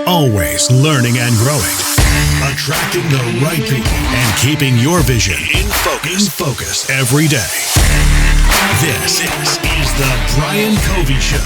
Always learning and growing. Attracting the right people and keeping your vision in focus every day. This is the Brian Covey Show.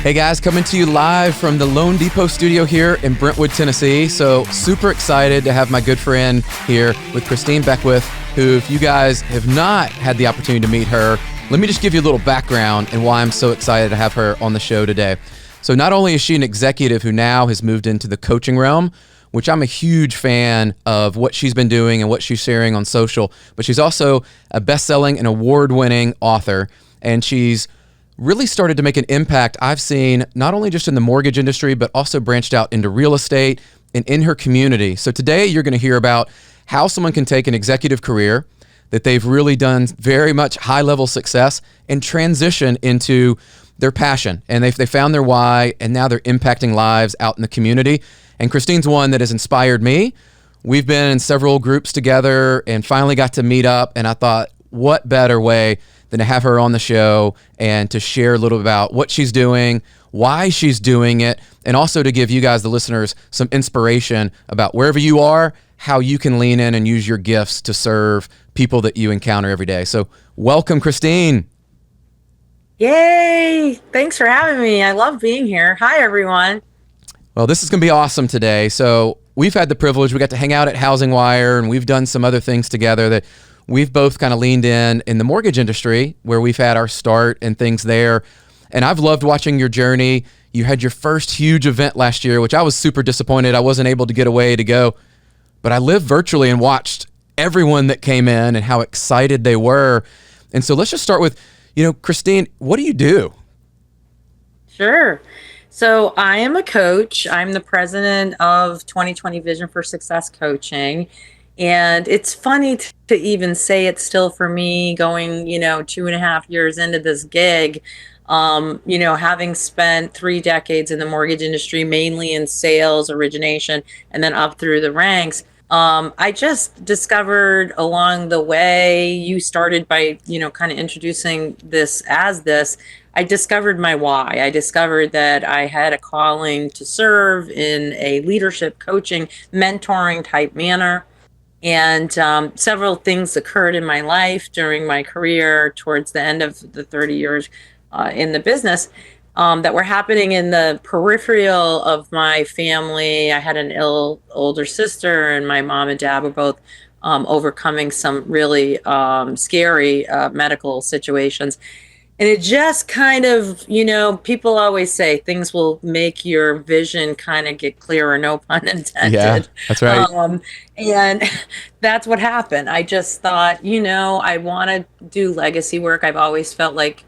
Hey guys, coming to you live from the Loan Depot studio here in Brentwood, Tennessee. So super excited to have my good friend here with Christine Beckwith, who, if you guys have not had the opportunity to meet her, let me just give you a little background and why I'm so excited to have her on the show today. So not only is she an executive who now has moved into the coaching realm, which I'm a huge fan of what she's been doing and what she's sharing on social, but she's also a best-selling and award-winning author, and she's really started to make an impact I've seen not only just in the mortgage industry, but also branched out into real estate and in her community. So today you're going to hear about how someone can take an executive career that they've really done very much high-level success and transition into their passion, and they found their why, and now they're impacting lives out in the community. And Christine's one that has inspired me. We've been in several groups together and finally got to meet up, and I thought, what better way than to have her on the show and to share a little about what she's doing, why she's doing it, and also to give you guys, the listeners, some inspiration about wherever you are, how you can lean in and use your gifts to serve people that you encounter every day. So welcome, Christine. Yay! Thanks for having me. I love being here. Hi, everyone. Well, this is going to be awesome today. So we've had the privilege, we got to hang out at Housing Wire, and we've done some other things together that we've both kind of leaned in the mortgage industry, where we've had our start and things there. And I've loved watching your journey. You had your first huge event last year, which I was super disappointed I wasn't able to get away to go. But I lived virtually and watched everyone that came in and how excited they were. And so let's just start with, Christine, what do you do? Sure. So I am a coach. I'm the president of 2020 Vision for Success Coaching. And it's funny to even say it still for me, going, 2.5 years into this gig, having spent 3 decades in the mortgage industry, mainly in sales, origination, and then up through the ranks. I just discovered along the way, you started by, kind of introducing this as this, I discovered my why. I discovered that I had a calling to serve in a leadership, coaching, mentoring type manner. And several things occurred in my life during my career towards the end of the 30 years in the business that were happening in the peripheral of my family. I had an ill older sister, and my mom and dad were both overcoming some really scary medical situations. And it just kind of, people always say things will make your vision kind of get clearer, no pun intended. Yeah, that's right. And that's what happened. I just thought, I want to do legacy work. I've always felt like,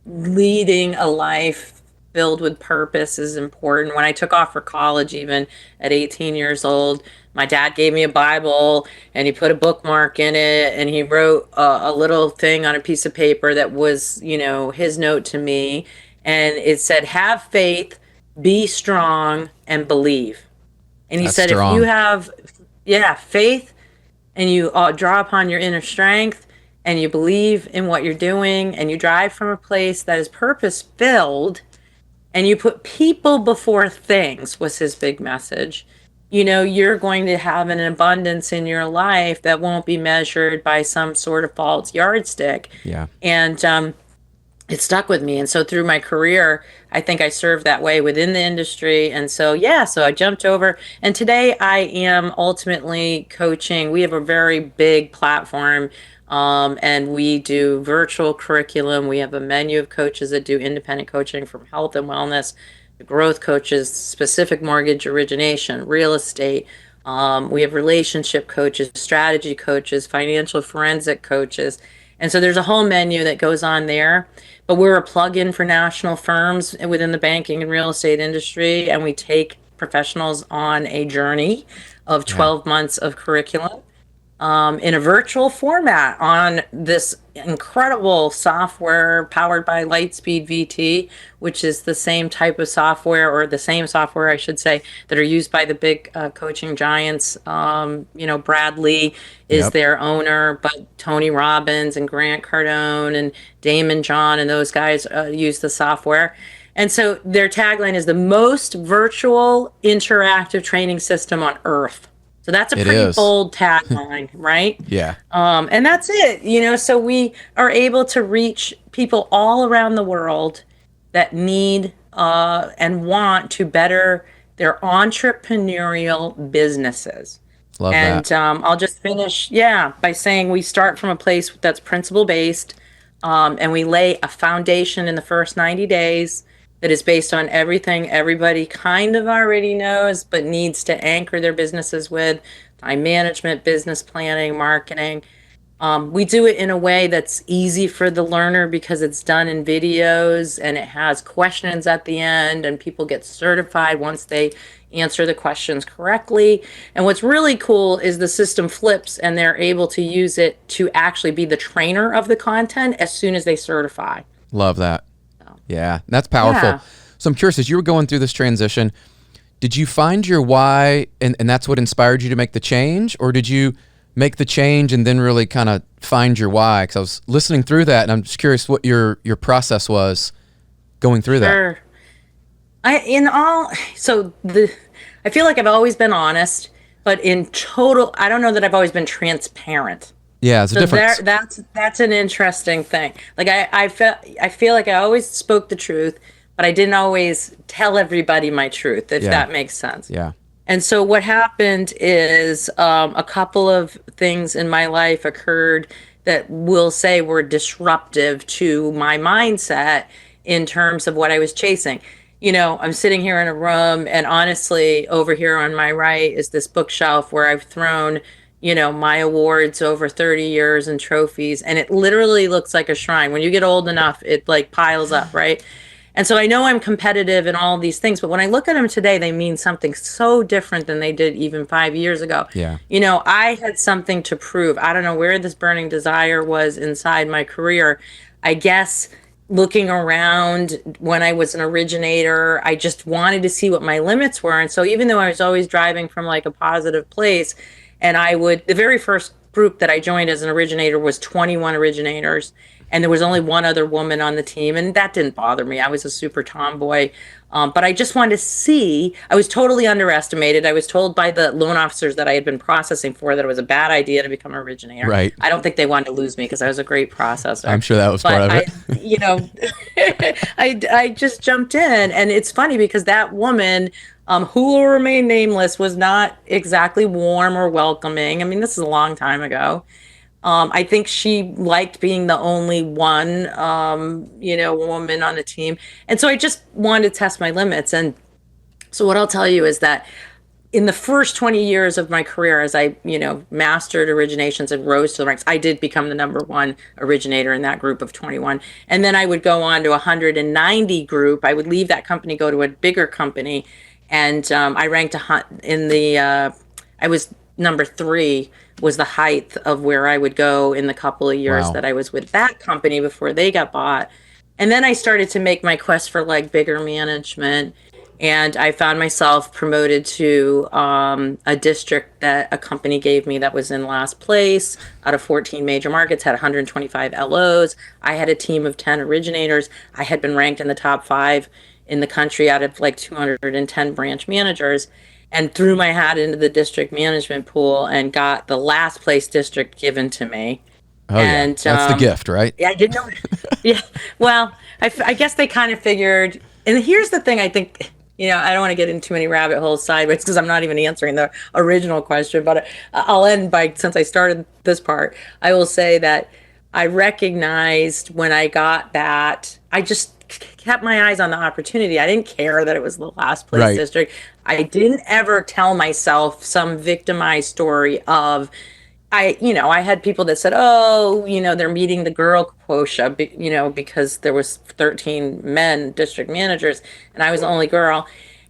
leading a life filled with purpose is important. When I took off for college, even at 18 years old, my dad gave me a Bible, and he put a bookmark in it, and he wrote a little thing on a piece of paper that was, his note to me. And it said, have faith, be strong, and believe. And he That's said, strong. if you have, faith, and you draw upon your inner strength, and you believe in what you're doing, and you drive from a place that is purpose-filled, and you put people before things, was his big message, you're going to have an abundance in your life that won't be measured by some sort of false yardstick. Yeah. And it stuck with me. And so through my career, I think I served that way within the industry. And so, so I jumped over. And today I am ultimately coaching. We have a very big platform. And we do virtual curriculum. We have a menu of coaches that do independent coaching, from health and wellness, growth coaches, specific mortgage origination, real estate. We have relationship coaches, strategy coaches, financial forensic coaches. And so there's a whole menu that goes on there. But we're a plug-in for national firms within the banking and real estate industry. And we take professionals on a journey of 12 months of curriculum. in a virtual format on this incredible software powered by Lightspeed VT, which is the same type of software, or the same software, I should say, that are used by the big coaching giants. Brad Lee is Yep. their owner, but Tony Robbins and Grant Cardone and Damon John and those guys use the software. And so their tagline is the most virtual interactive training system on earth. So that's a It pretty is. bold tagline, right? Yeah. And that's it, so we are able to reach people all around the world that need and want to better their entrepreneurial businesses. Love And that. I'll just finish, by saying we start from a place that's principle based, and we lay a foundation in the first 90 days that is based on everything everybody kind of already knows, but needs to anchor their businesses with: time management, business planning, marketing. We do it in a way that's easy for the learner because it's done in videos and it has questions at the end, and people get certified once they answer the questions correctly. And what's really cool is the system flips and they're able to use it to actually be the trainer of the content as soon as they certify. Love that. Yeah, that's powerful. Yeah. So I'm curious, as you were going through this transition, did you find your why and that's what inspired you to make the change? Or did you make the change and then really kind of find your why? Because I was listening through that and I'm just curious what your process was going through that. Sure. I feel like I've always been honest, but in total, I don't know that I've always been transparent. Yeah, it's a So difference. that's an interesting thing. Like I feel like I always spoke the truth, but I didn't always tell everybody my truth, if Yeah. that makes sense. Yeah. And so what happened is a couple of things in my life occurred that we'll say were disruptive to my mindset in terms of what I was chasing. I'm sitting here in a room, and honestly, over here on my right is this bookshelf where I've thrown, my awards over 30 years and trophies, and it literally looks like a shrine. When you get old enough, it like piles up, right? And so I know I'm competitive in all these things, but when I look at them today, they mean something so different than they did even 5 years ago. Yeah. I had something to prove. I don't know where this burning desire was inside my career. I guess looking around when I was an originator, I just wanted to see what my limits were. And so even though I was always driving from like a positive place, and the very first group that I joined as an originator was 21 originators. And there was only one other woman on the team, and that didn't bother me. I was a super tomboy. But I just wanted to see. I was totally underestimated. I was told by the loan officers that I had been processing for that it was a bad idea to become an originator. Right. I don't think they wanted to lose me because I was a great processor. I'm sure that was part of it. I just jumped in, and it's funny because that woman, who will remain nameless, was not exactly warm or welcoming. I mean, this is a long time ago. I think she liked being the only one, woman on the team. And so I just wanted to test my limits. And so what I'll tell you is that in the first 20 years of my career, as I, mastered originations and rose to the ranks, I did become the number one originator in that group of 21. And then I would go on to 190 group. I would leave that company, go to a bigger company. And I ranked I was number 3 was the height of where I would go in the couple of years Wow. that I was with that company before they got bought. And then I started to make my quest for like bigger management. And I found myself promoted to a district that a company gave me that was in last place out of 14 major markets, had 125 LOs. I had a team of 10 originators. I had been ranked in the top 5 in the country out of like 210 branch managers, and threw my hat into the district management pool and got the last place district given to me. Oh, And yeah. That's the gift, right? yeah, I didn't know. Yeah. Well, I guess they kind of figured. And here's the thing, I think, I don't want to get into too many rabbit holes sideways because I'm not even answering the original question, but I'll end by, since I started this part, I will say that I recognized when I got that, I just kept my eyes on the opportunity. I didn't care that it was the last place Right. district. I didn't ever tell myself some victimized story of, I had people that said, oh, they're meeting the girl quota, because there was 13 men district managers and I was the only girl.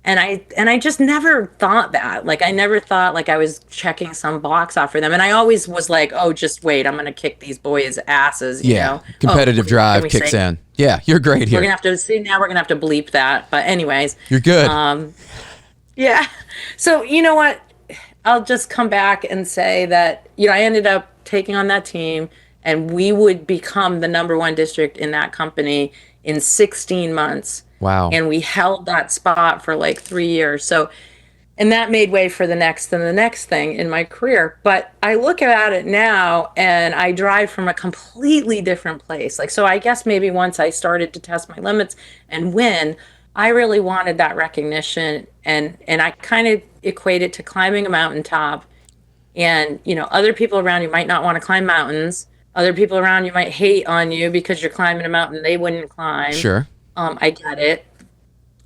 And I just never thought that. Like, I never thought like I was checking some box off for them. And I always was like, oh, just wait, I'm gonna kick these boys' asses, you Yeah. know. Competitive Can drive we kicks say in. Yeah, you're great we're here. gonna have to see now, we're gonna have to bleep that. But anyways, You're good. yeah. So you know what? I'll just come back and say that, you know, I ended up taking on that team, and we would become the number one district in that company in 16 months. Wow. And we held that spot for like 3 years. So, and that made way for the next and the next thing in my career. But I look at it now and I drive from a completely different place. Like, so I guess maybe once I started to test my limits and win, I really wanted that recognition. And I kind of equate it to climbing a mountaintop. And, you know, other people around you might not want to climb mountains. Other people around you might hate on you because you're climbing a mountain they wouldn't climb. Sure. I get it.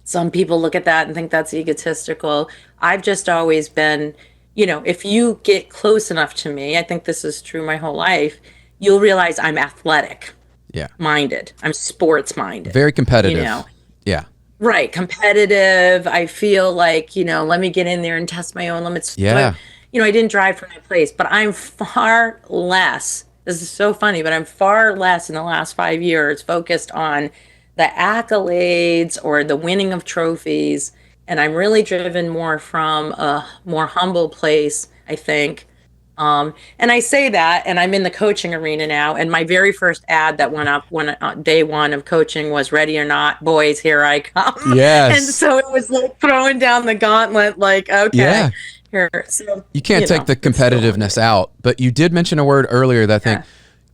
Some people look at that and think that's egotistical. I've just always been, you know, if you get close enough to me, I think this is true my whole life, you'll realize I'm athletic Yeah. minded. I'm sports minded. Very competitive. You know, Yeah. right. Competitive. I feel like, you know, let me get in there and test my own limits. Yeah. So, you know, I didn't drive from my place, but I'm far less. This is so funny, but I'm far less in the last 5 years focused on the accolades or the winning of trophies. And I'm really driven more from a more humble place, I think. And I say that, and I'm in the coaching arena now. And my very first ad that went up when day one of coaching was "Ready or Not, boys, here I come." Yes. And so it was like throwing down the gauntlet, like, okay, Yeah. here. So You can't take the competitiveness out, but you did mention a word earlier that I think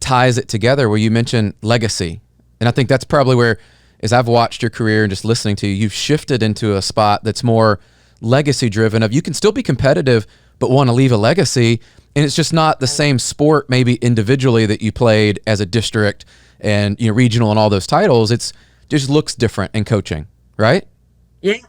ties it together, where you mentioned legacy. And I think that's probably where, as I've watched your career and just listening to you, you've shifted into a spot that's more legacy driven, of you can still be competitive, but want to leave a legacy. And it's just not the same sport, maybe individually, that you played as a district and, you know, regional and all those titles. It's just looks different in coaching, right? Yeah.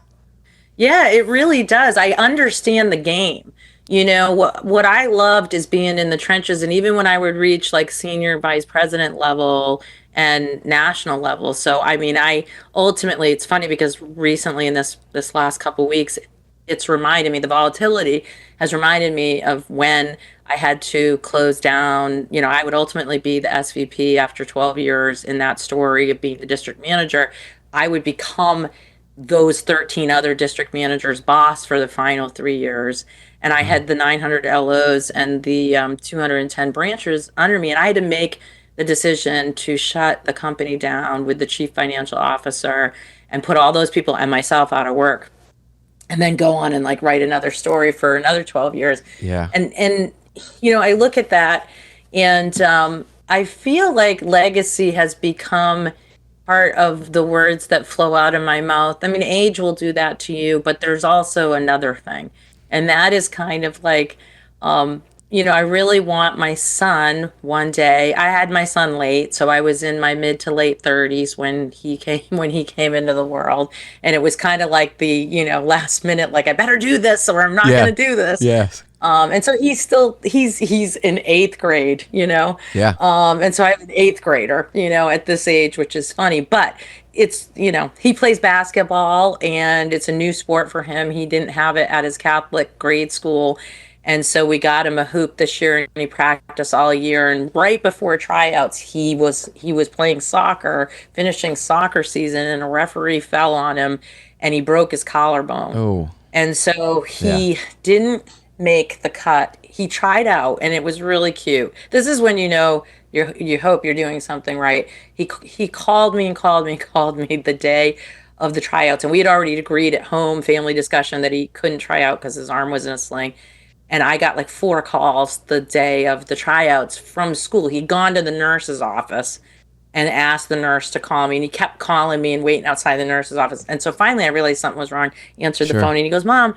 Yeah, it really does. I understand the game. You know, what I loved is being in the trenches. And even when I would reach like senior vice president level and national level. So, I mean, I ultimately, it's funny because recently in this last couple weeks, it's reminded me, the volatility has reminded me of when I had to close down. You know, I would ultimately be the SVP after 12 years in that story of being the district manager. I would become those 13 other district managers' boss for the final 3 years. And I had the 900 LOs and the 210 branches under me. And I had to make the decision to shut the company down with the chief financial officer and put all those people and myself out of work, and then go on and like write another story for another 12 years. Yeah. And you know, I look at that and I feel like legacy has become part of the words that flow out of my mouth. I mean, age will do that to you, but there's also another thing. And that is kind of like, you know, I really want my son one day. I had my son late, so I was in my mid to late 30s when he came into the world, and it was kind of like the, you know, last minute, like I better do this or I'm not going to do this. Yes. And so he's in eighth grade, you know. Yeah. And so I have an eighth grader, you know, at this age, which is funny, but it's, you know, he plays basketball and it's a new sport for him. He didn't have it at his Catholic grade school. And so we got him a hoop this year and he practiced all year. And right before tryouts, he was playing soccer, finishing soccer season, and a referee fell on him and he broke his collarbone. Oh. And so he didn't make the cut. He tried out and it was really cute. This is when, you know, you hope you're doing something right. He called me the day of the tryouts, and we had already agreed at home, family discussion, that he couldn't try out because his arm was in a sling. And I got like 4 calls the day of the tryouts from school. He'd gone to the nurse's office and asked the nurse to call me, and he kept calling me and waiting outside the nurse's office. And so finally I realized something was wrong. He answered the phone and he goes, "Mom,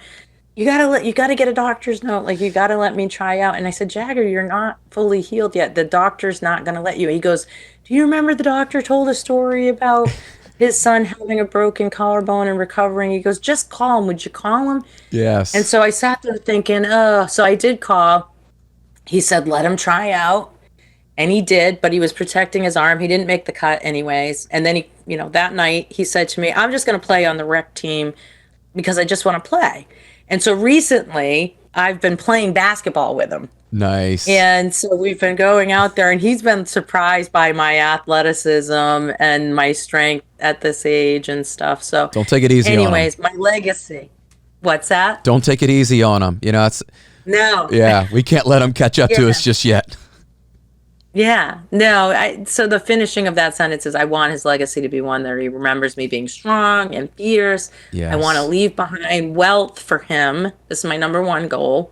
you gotta get a doctor's note. Like, you gotta let me try out." And I said, "Jagger, you're not fully healed yet. The doctor's not gonna let you." He goes, "Do you remember the doctor told a story about his son having a broken collarbone and recovering?" He goes, "Just call him. Would you call him?" Yes. And so I sat there thinking, oh, so I did call. He said, let him try out. And he did, but he was protecting his arm. He didn't make the cut anyways. And then he, you know, that night he said to me, "I'm just going to play on the rec team because I just want to play. And so recently I've been playing basketball with him. Nice. And so we've been going out there, and he's been surprised by my athleticism and my strength at this age and stuff. So, Don't take it easy on him. anyways, my legacy. What's that? Don't take it easy on him. It's No. yeah, we can't let him catch up to Yeah. us just yet. Yeah. No. So the finishing of that sentence is I want his legacy to be one that he remembers me being strong and fierce. Yes. I want to leave behind wealth for him. This is my number one goal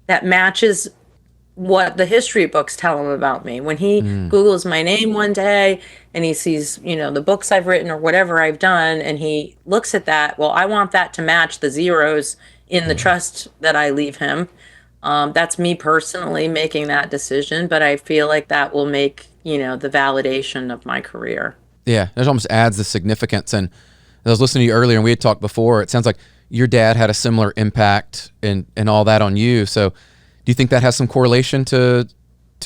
that matches what the history books tell him about me. When he Googles my name one day and he sees, the books I've written or whatever I've done, and he looks at that, well, I want that to match the zeros in the trust that I leave him. That's me personally making that decision, but I feel like that will make, the validation of my career. Yeah, it almost adds the significance. And I was listening to you earlier, and we had talked before. It sounds like your dad had a similar impact and all that on you. So, do you think that has some correlation to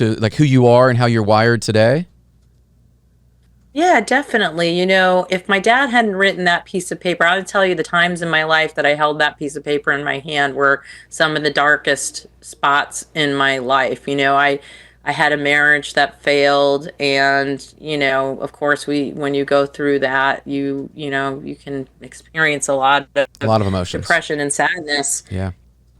like who you are and how you're wired today? Yeah, definitely. If my dad hadn't written that piece of paper, I would tell you the times in my life that I held that piece of paper in my hand were some of the darkest spots in my life. I had a marriage that failed, and of course, when you go through that, you can experience a lot of emotions, depression and sadness. Yeah.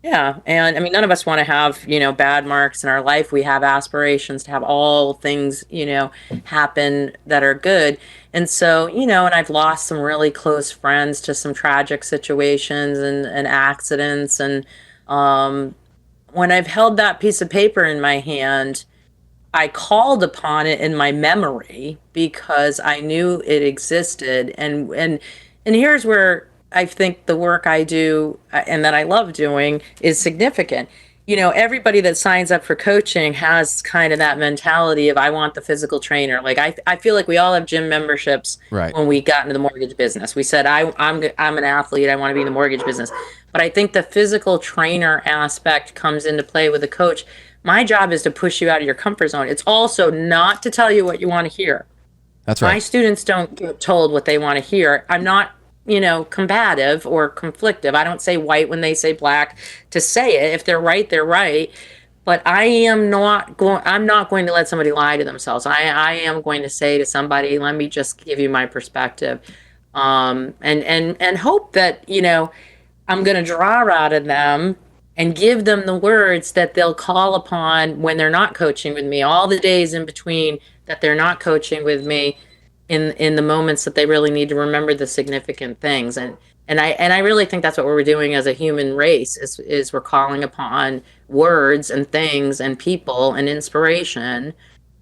Yeah. And I mean, none of us want to have, bad marks in our life. We have aspirations to have all things, happen that are good. And so, and I've lost some really close friends to some tragic situations and accidents. And when I've held that piece of paper in my hand, I called upon it in my memory because I knew it existed. And here's where I think the work I do and that I love doing is significant. Everybody that signs up for coaching has kind of that mentality of I want the physical trainer. Like I feel like we all have gym memberships. Right. When we got into the mortgage business. We said I'm an athlete. I want to be in the mortgage business. But I think the physical trainer aspect comes into play with a coach. My job is to push you out of your comfort zone. It's also not to tell you what you want to hear. That's right. My students don't get told what they want to hear. I'm not combative or conflictive. I don't say white when they say black to say it. If they're right, they're right. But I'm not going to let somebody lie to themselves. I am going to say to somebody, let me just give you my perspective. And hope that, I'm going to draw out of them and give them the words that they'll call upon when they're not coaching with me, all the days in between that they're not coaching with me, in the moments that they really need to remember the significant things. And I really think that's what we're doing as a human race is we're calling upon words and things and people and inspiration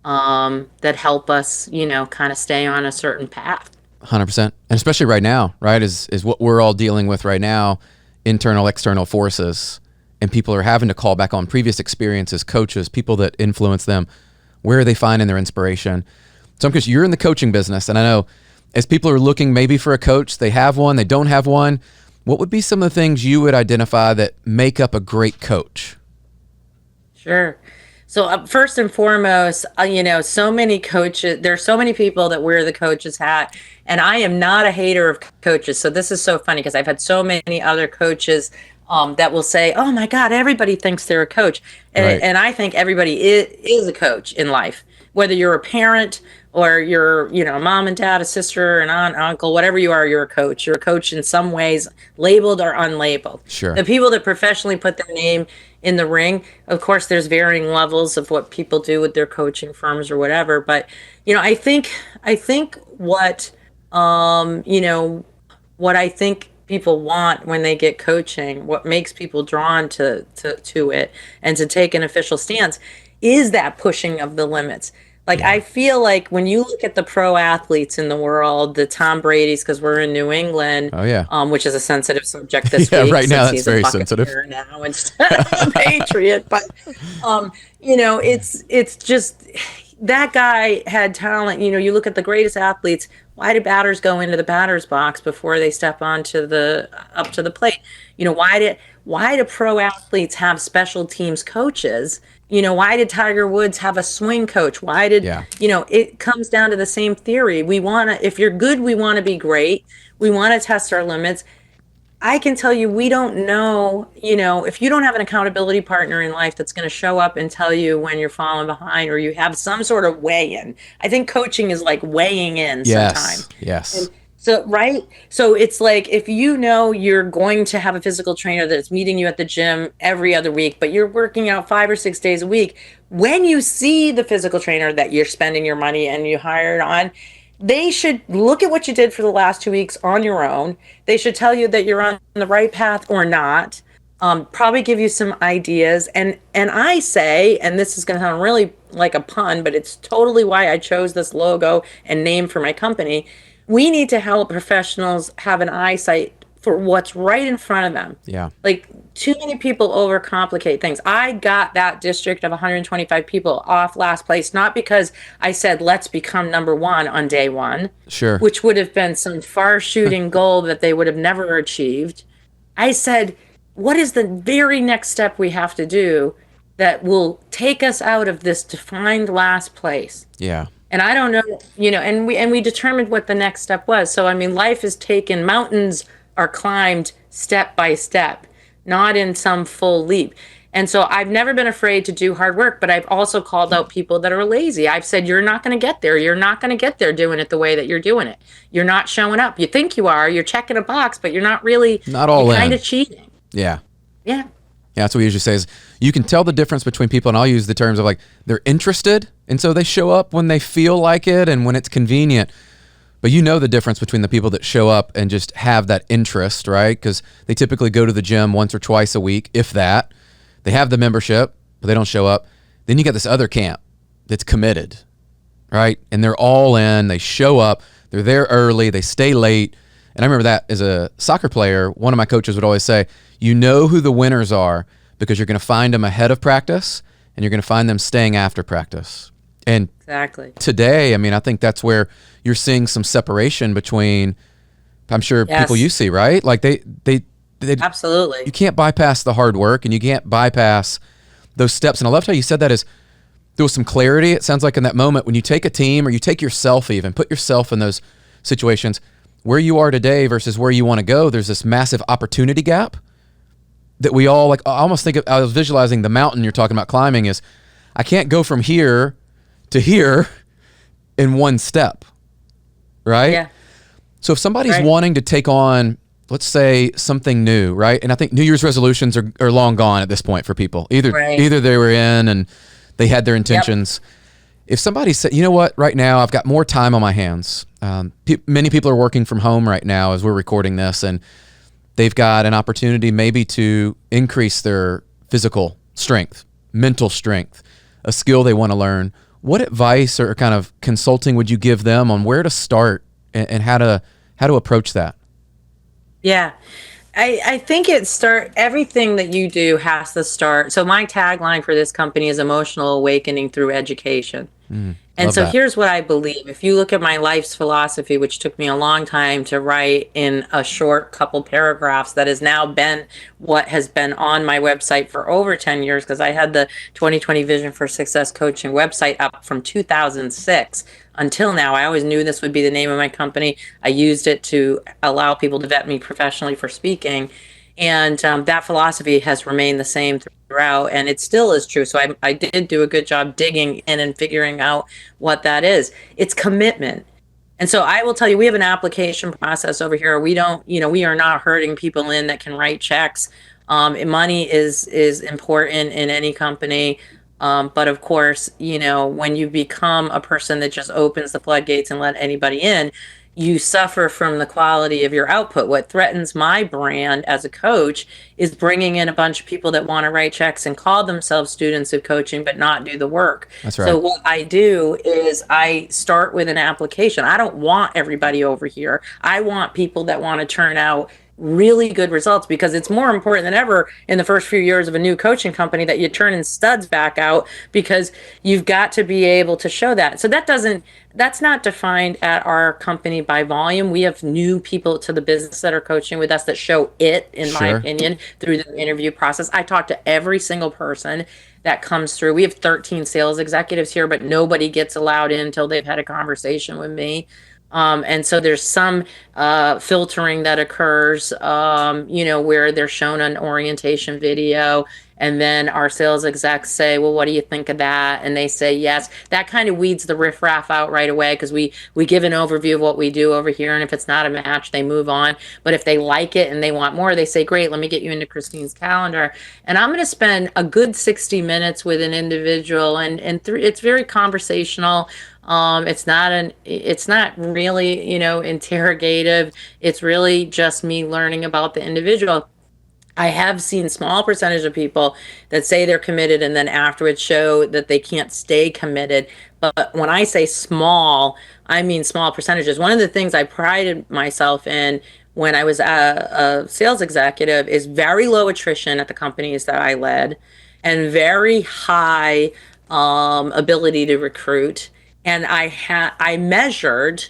that help us, kind of stay on a certain path. 100%. And especially right now, right, is what we're all dealing with right now, internal, external forces. And people are having to call back on previous experiences, coaches, people that influence them. Where are they finding their inspiration? So I'm curious, you're in the coaching business, and I know as people are looking maybe for a coach, they have one, they don't have one. What would be some of the things you would identify that make up a great coach? Sure. So first and foremost, so many coaches, there's so many people that wear the coach's hat, and I am not a hater of coaches. So this is so funny because I've had so many other coaches that will say, oh my God, everybody thinks they're a coach. And, Right. and I think everybody is a coach in life, whether you're a parent or you're, a mom and dad, a sister, an aunt, uncle, whatever you are, you're a coach. You're a coach in some ways, labeled or unlabeled. Sure. The people that professionally put their name in the ring, of course, there's varying levels of what people do with their coaching firms or whatever. But, I think what, what I think people want when they get coaching, what makes people drawn to it and to take an official stance is that pushing of the limits. Like, I feel like when you look at the pro athletes in the world, the Tom Brady's, because we're in New England, Oh, yeah. Which is a sensitive subject this Yeah, week. right now since that's he's a very Buccaneer sensitive. now instead of a Patriot. But, it's just that guy had talent. You look at the greatest athletes. Why do batters go into the batter's box before they step up to the plate? Why do pro athletes have special teams coaches? Why did Tiger Woods have a swing coach? Why did, Yeah. It comes down to the same theory. If you're good, we want to be great. We want to test our limits. I can tell you, we don't know, if you don't have an accountability partner in life that's going to show up and tell you when you're falling behind, or you have some sort of weigh in. I think coaching is like weighing in sometimes. Yes. So, right. So it's like, if you know you're going to have a physical trainer that's meeting you at the gym every other week, but you're working out 5 or 6 days a week, when you see the physical trainer that you're spending your money and you hired on, they should look at what you did for the last 2 weeks on your own. They should tell you that you're on the right path or not. Probably give you some ideas. And I say, and this is going to sound really like a pun, but it's totally why I chose this logo and name for my company. We need to help professionals have an eyesight for what's right in front of them. Yeah. Like, too many people overcomplicate things. I got that district of 125 people off last place, not because I said, let's become number one on day one, Sure. which would have been some far shooting goal that they would have never achieved. I said, what is the very next step we have to do that will take us out of this defined last place? Yeah. And I don't know, and we determined what the next step was. So, I mean, life is taken, mountains are climbed step by step, not in some full leap. And so I've never been afraid to do hard work, but I've also called out people that are lazy. I've said, you're not going to get there. You're not going to get there doing it the way that you're doing it. You're not showing up. You think you are. You're checking a box, but you're not really. Not all you're in. kind of cheating. Yeah. Yeah. Yeah, that's what we usually say is you can tell the difference between people, and I'll use the terms of like they're interested, and so they show up when they feel like it and when it's convenient. But you know the difference between the people that show up and just have that interest, right? Because they typically go to the gym once or twice a week, if that. They have the membership, but they don't show up. Then you got this other camp that's committed, right? And they're all in. They show up. They're there early. They stay late. And I remember that as a soccer player, one of my coaches would always say, you know who the winners are because you're going to find them ahead of practice and you're going to find them staying after practice. And Exactly. today, I mean, I think that's where you're seeing some separation between, I'm sure, Yes. people you see, right? Like they Absolutely. you can't bypass the hard work and you can't bypass those steps. And I loved how you said that is there was some clarity. It sounds like in that moment when you take a team or you take yourself, even put yourself in those situations where you are today versus where you want to go. There's this massive opportunity gap that we all like. I almost think of, I was visualizing the mountain you're talking about climbing is I can't go from here to here in one step. Right? Yeah. So if somebody's Right. wanting to take on, let's say, something new, right? And I think New Year's resolutions are long gone at this point for people. Either they were in and they had their intentions. If somebody said, you know what, right now I've got more time on my hands. Many people are working from home right now as we're recording this, and they've got an opportunity maybe to increase their physical strength, mental strength, a skill they want to learn. What advice or kind of consulting would you give them on where to start and how to approach that? Yeah. I think everything that you do has to start. So my tagline for this company is emotional awakening through education. And love so that. here's what I believe. If you look at my life's philosophy, which took me a long time to write in a short couple paragraphs, that has now been what has been on my website for over 10 years, because I had the 2020 Vision for Success Coaching website up from 2006 until now. I always knew this would be the name of my company. I used it to allow people to vet me professionally for speaking. And that philosophy has remained the same throughout, and it still is true. So I did do a good job digging in and figuring out what that is. It's commitment. And so I will tell you, we have an application process over here. We don't, we are not herding people in that can write checks. Money is important in any company. But of course, when you become a person that just opens the floodgates and let anybody in, you suffer from the quality of your output. What threatens my brand as a coach is bringing in a bunch of people that want to write checks and call themselves students of coaching, but not do the work. That's right. So what I do is I start with an application. I don't want everybody over here. I want people that want to turn out really good results, because it's more important than ever in the first few years of a new coaching company that you turn in studs back out, because you've got to be able to show that. So that's not defined at our company by volume. We have new people to the business that are coaching with us that show it, in my opinion, through the interview process. I talk to every single person that comes through. We have 13 sales executives here, but nobody gets allowed in until they've had a conversation with me. And so there's some filtering that occurs, where they're shown an orientation video, and then our sales execs say, well, what do you think of that? And they say yes. That kind of weeds the riffraff out right away, because we give an overview of what we do over here, and if it's not a match, they move on. But if they like it and they want more, they say, great, let me get you into Christine's calendar. And I'm going to spend a good 60 minutes with an individual, and it's very conversational. It's not really, interrogative. It's really just me learning about the individual. I have seen small percentage of people that say they're committed and then afterwards show that they can't stay committed. But when I say small, I mean small percentages. One of the things I prided myself in when I was a sales executive is very low attrition at the companies that I led, and very high ability to recruit. And I measured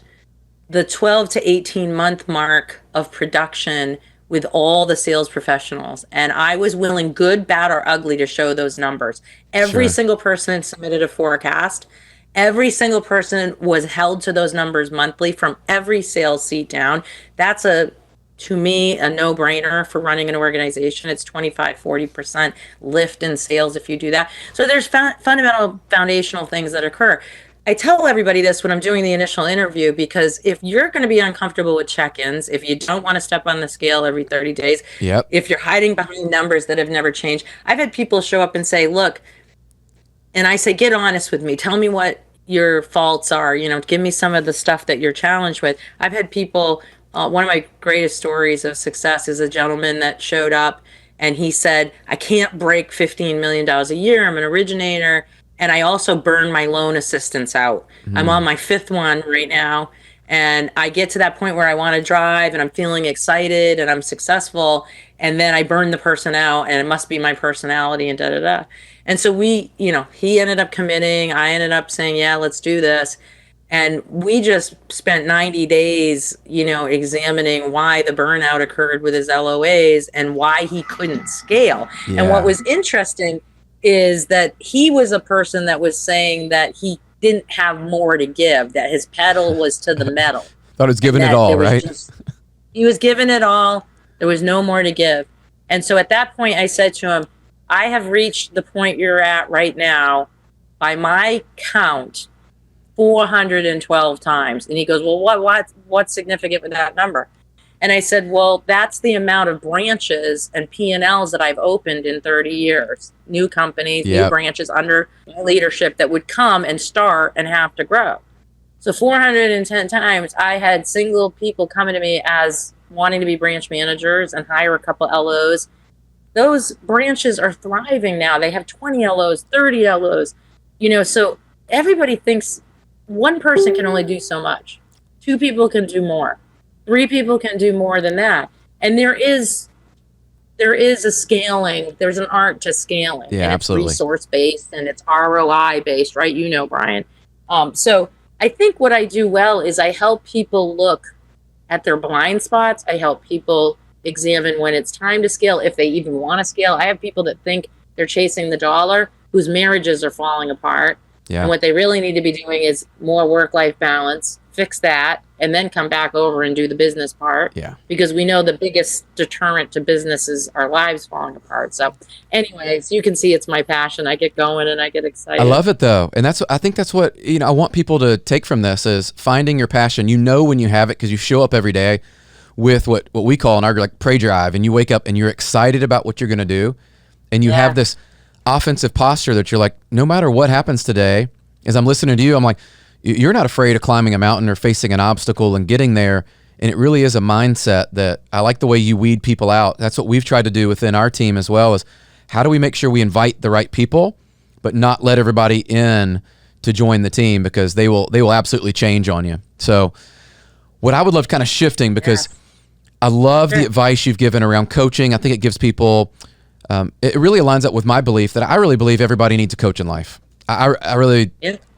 the 12 to 18 month mark of production with all the sales professionals. And I was willing, good, bad, or ugly, to show those numbers. Every single person submitted a forecast. Every single person was held to those numbers monthly from every sales seat down. That's to me, a no-brainer for running an organization. It's 25-40% lift in sales if you do that. So there's fundamental foundational things that occur. I tell everybody this when I'm doing the initial interview, because if you're going to be uncomfortable with check-ins, if you don't want to step on the scale every 30 days, if you're hiding behind numbers that have never changed. I've had people show up and say, look, and I say, get honest with me. Tell me what your faults are. Give me some of the stuff that you're challenged with. I've had people, one of my greatest stories of success is a gentleman that showed up and he said, I can't break $15 million a year. I'm an originator. And I also burn my loan assistants out. I'm on my 5th one right now. And I get to that point where I want to drive and I'm feeling excited and I'm successful. And then I burn the person out, and it must be my personality and da-da-da. And so he ended up committing. I ended up saying, yeah, let's do this. And we just spent 90 days, examining why the burnout occurred with his LOAs and why he couldn't scale. Yeah. And what was interesting is that he was a person that was saying that he didn't have more to give, that his pedal was to the metal. Thought he was giving it all, right? He was giving it all. There was no more to give. And so at that point, I said to him, I have reached the point you're at right now, by my count, 412 times. And he goes, well, what's significant with that number? And I said, well, that's the amount of branches and P&Ls that I've opened in 30 years. New companies, new branches under leadership that would come and start and have to grow. So 410 times I had single people coming to me as wanting to be branch managers and hire a couple LOs. Those branches are thriving now. They have 20 LOs, 30 LOs. So everybody thinks one person can only do so much. 2 people can do more. 3 people can do more than that. And there is a scaling. There's an art to scaling. Yeah, and absolutely. It's resource-based and it's ROI-based, right? Brian. So I think what I do well is I help people look at their blind spots. I help people examine when it's time to scale, if they even want to scale. I have people that think they're chasing the dollar, whose marriages are falling apart. Yeah. And what they really need to be doing is more work-life balance, fix that, and then come back over and do the business part. Yeah. Because we know the biggest deterrent to business is our lives falling apart. So anyways, you can see it's my passion. I get going and I get excited. I love it though. And I think that's what, I want people to take from this is finding your passion. When you have it because you show up every day with what we call in our pray drive, and you wake up and you're excited about what you're going to do. And you have this offensive posture that you're like, no matter what happens today, as I'm listening to you, I'm like, you're not afraid of climbing a mountain or facing an obstacle and getting there. And it really is a mindset that I like the way you weed people out. That's what we've tried to do within our team as well, is how do we make sure we invite the right people, but not let everybody in to join the team, because they will absolutely change on you. So what I would love kind of shifting, because I love the advice you've given around coaching. I think it gives people, it really aligns up with my belief that I really believe everybody needs a coach in life. I really,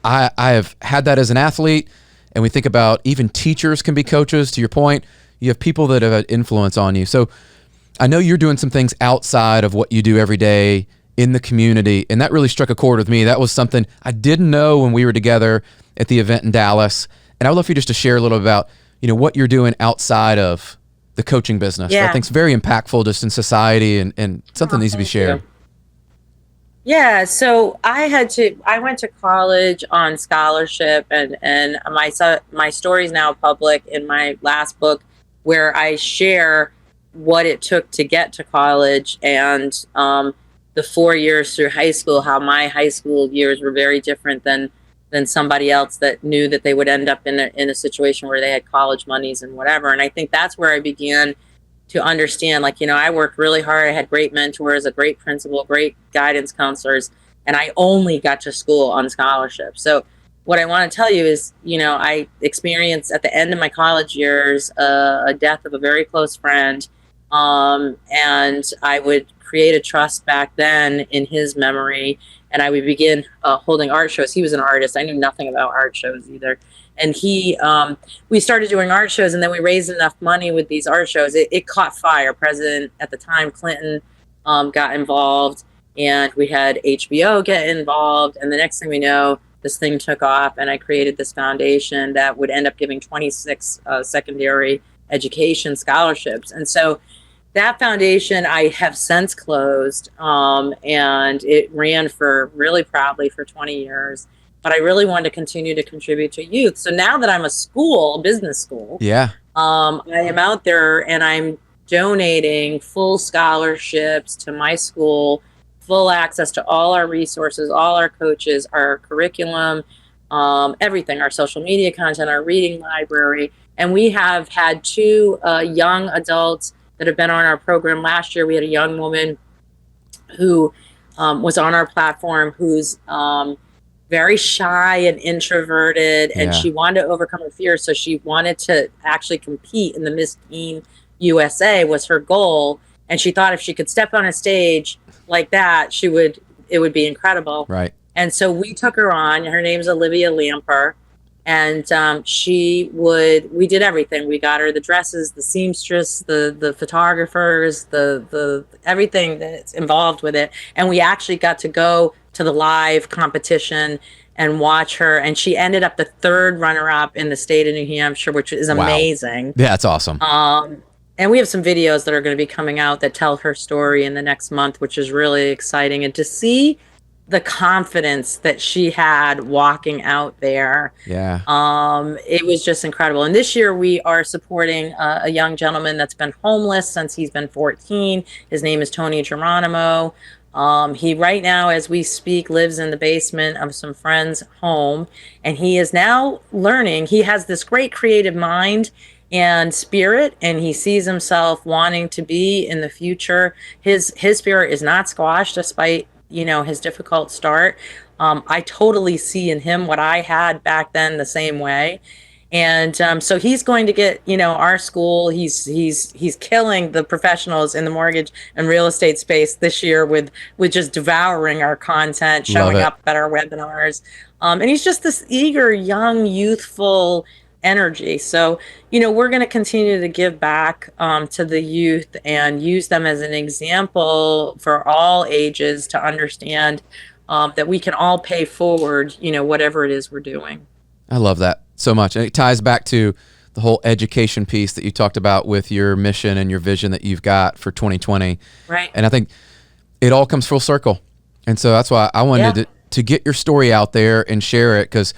I have had that as an athlete, and we think about even teachers can be coaches. To your point, you have people that have an influence on you. So I know you're doing some things outside of what you do every day in the community, and that really struck a chord with me. That was something I didn't know when we were together at the event in Dallas, And I would love for you just to share a little about, what you're doing outside of the coaching business. That I think is very impactful just in society and something needs to be shared. Yeah, so I went to college on scholarship, and my story is now public in my last book, where I share what it took to get to college and the 4 years through high school, how my high school years were very different than somebody else that knew that they would end up in a situation where they had college monies and whatever. And I think that's where I began to understand, I worked really hard. I had great mentors, a great principal, great guidance counselors, and I only got to school on scholarship. So what I want to tell you is, I experienced at the end of my college years a death of a very close friend, and I would create a trust back then in his memory, and I would begin holding art shows. He was an artist. I knew nothing about art shows either. And we started doing art shows, and then we raised enough money with these art shows. It caught fire. President at the time, Clinton, got involved, and we had HBO get involved. And the next thing we know, this thing took off, and I created this foundation that would end up giving 26 secondary education scholarships. And so that foundation I have since closed, and it ran really proudly for 20 years. But I really wanted to continue to contribute to youth. So now that I'm a business school, I am out there and I'm donating full scholarships to my school, full access to all our resources, all our coaches, our curriculum, everything, our social media content, our reading library. And we have had 2 young adults that have been on our program. Last year, we had a young woman who was on our platform who's very shy and introverted, and she wanted to overcome her fears. So she wanted to actually compete in the Miss Teen USA was her goal. And she thought if she could step on a stage like that, it would be incredible. Right. And so we took her on. Her name's Olivia Lamper. And we did everything. We got her the dresses, the seamstress, the photographers, the everything that's involved with it. And we actually got to go to the live competition and watch her. And she ended up the 3rd runner-up in the state of New Hampshire, which is amazing. Yeah, that's awesome. And we have some videos that are going to be coming out that tell her story in the next month, which is really exciting. And to see the confidence that she had walking out there. Yeah. It was just incredible. And this year we are supporting a young gentleman that's been homeless since he's been 14. His name is Tony Geronimo. He right now, as we speak, lives in the basement of some friend's home, and he is now learning. He has this great creative mind and spirit, and he sees himself wanting to be in the future. His spirit is not squashed despite his difficult start. I totally see in him what I had back then the same way. And so he's going to get, our school. He's killing the professionals in the mortgage and real estate space this year with just devouring our content, showing up at our webinars. And he's just this eager, young, youthful energy. So, we're going to continue to give back to the youth and use them as an example for all ages to understand that we can all pay forward, whatever it is we're doing. I love that so much. And it ties back to the whole education piece that you talked about with your mission and your vision that you've got for 2020. Right. And I think it all comes full circle. And so that's why I wanted to get your story out there and share it, because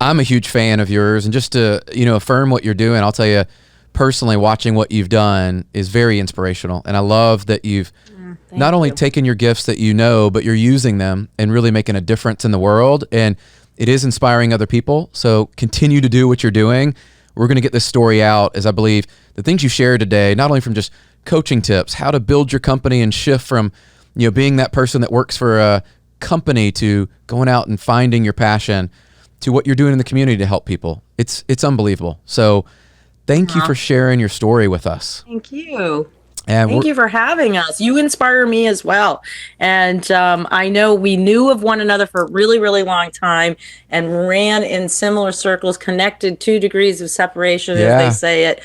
I'm a huge fan of yours, and just to, affirm what you're doing. I'll tell you personally, watching what you've done is very inspirational. And I love that you've not only taken your gifts that but you're using them and really making a difference in the world. And it is inspiring other people. So continue to do what you're doing. We're going to get this story out, as I believe the things you shared today, not only from just coaching tips, how to build your company and shift from, being that person that works for a company to going out and finding your passion, to what you're doing in the community to help people. It's unbelievable. So thank you for sharing your story with us. Thank you. And Thank you for having us. You inspire me as well. And I know we knew of one another for a really, really long time and ran in similar circles, connected 2 degrees of separation, as they say it,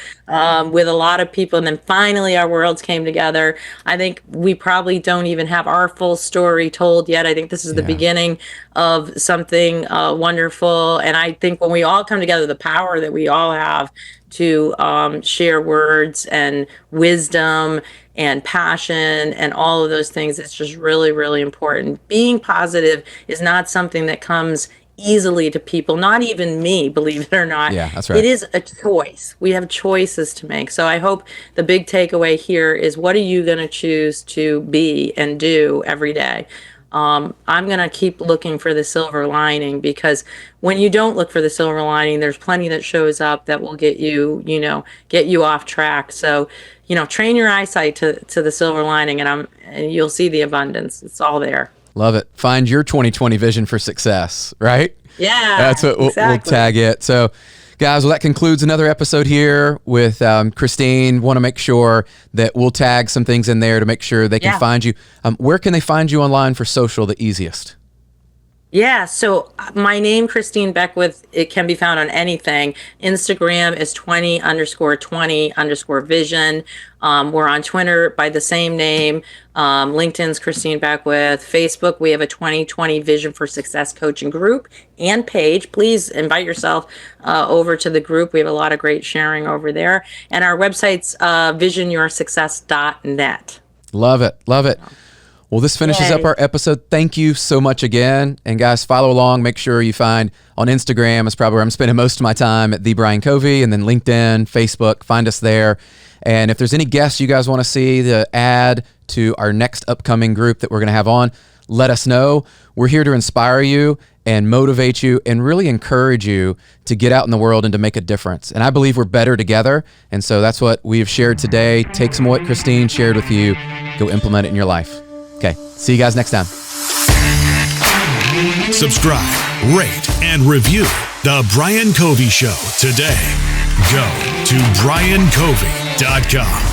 with a lot of people. And then finally our worlds came together. I think we probably don't even have our full story told yet. I think this is the beginning of something wonderful. And I think when we all come together, the power that we all have to share words and wisdom and passion and all of those things. It's just really, really important. Being positive is not something that comes easily to people, not even me, believe it or not. Yeah, that's right. It is a choice. We have choices to make. So I hope the big takeaway here is, what are you going to choose to be and do every day? I'm going to keep looking for the silver lining, because when you don't look for the silver lining, there's plenty that shows up that will get you, get you off track. So, train your eyesight to the silver lining, and you'll see the abundance. It's all there. Love it. Find your 2020 vision for success, right? Yeah, that's what we'll tag it. So, guys, well, that concludes another episode here with Christine. Want to make sure that we'll tag some things in there to make sure they can find you. Where can they find you online for social the easiest? Yeah, so my name, Christine Beckwith, it can be found on anything. Instagram is 20_20_vision. We're on Twitter by the same name. LinkedIn's Christine Beckwith. Facebook, we have a 2020 Vision for Success coaching group and page. Please invite yourself over to the group. We have a lot of great sharing over there. And our website's visionyoursuccess.net. Love it. Love it. Well, this finishes up our episode. Thank you so much again. And guys, follow along. Make sure you find on Instagram. It's probably where I'm spending most of my time, at the Brian Covey, and then LinkedIn, Facebook. Find us there. And if there's any guests you guys want to see to add to our next upcoming group that we're going to have on, let us know. We're here to inspire you and motivate you and really encourage you to get out in the world and to make a difference. And I believe we're better together. And so that's what we've shared today. Take some of what Christine shared with you. Go implement it in your life. Okay, see you guys next time. Subscribe, rate, and review The Brian Covey Show today. Go to briancovey.com.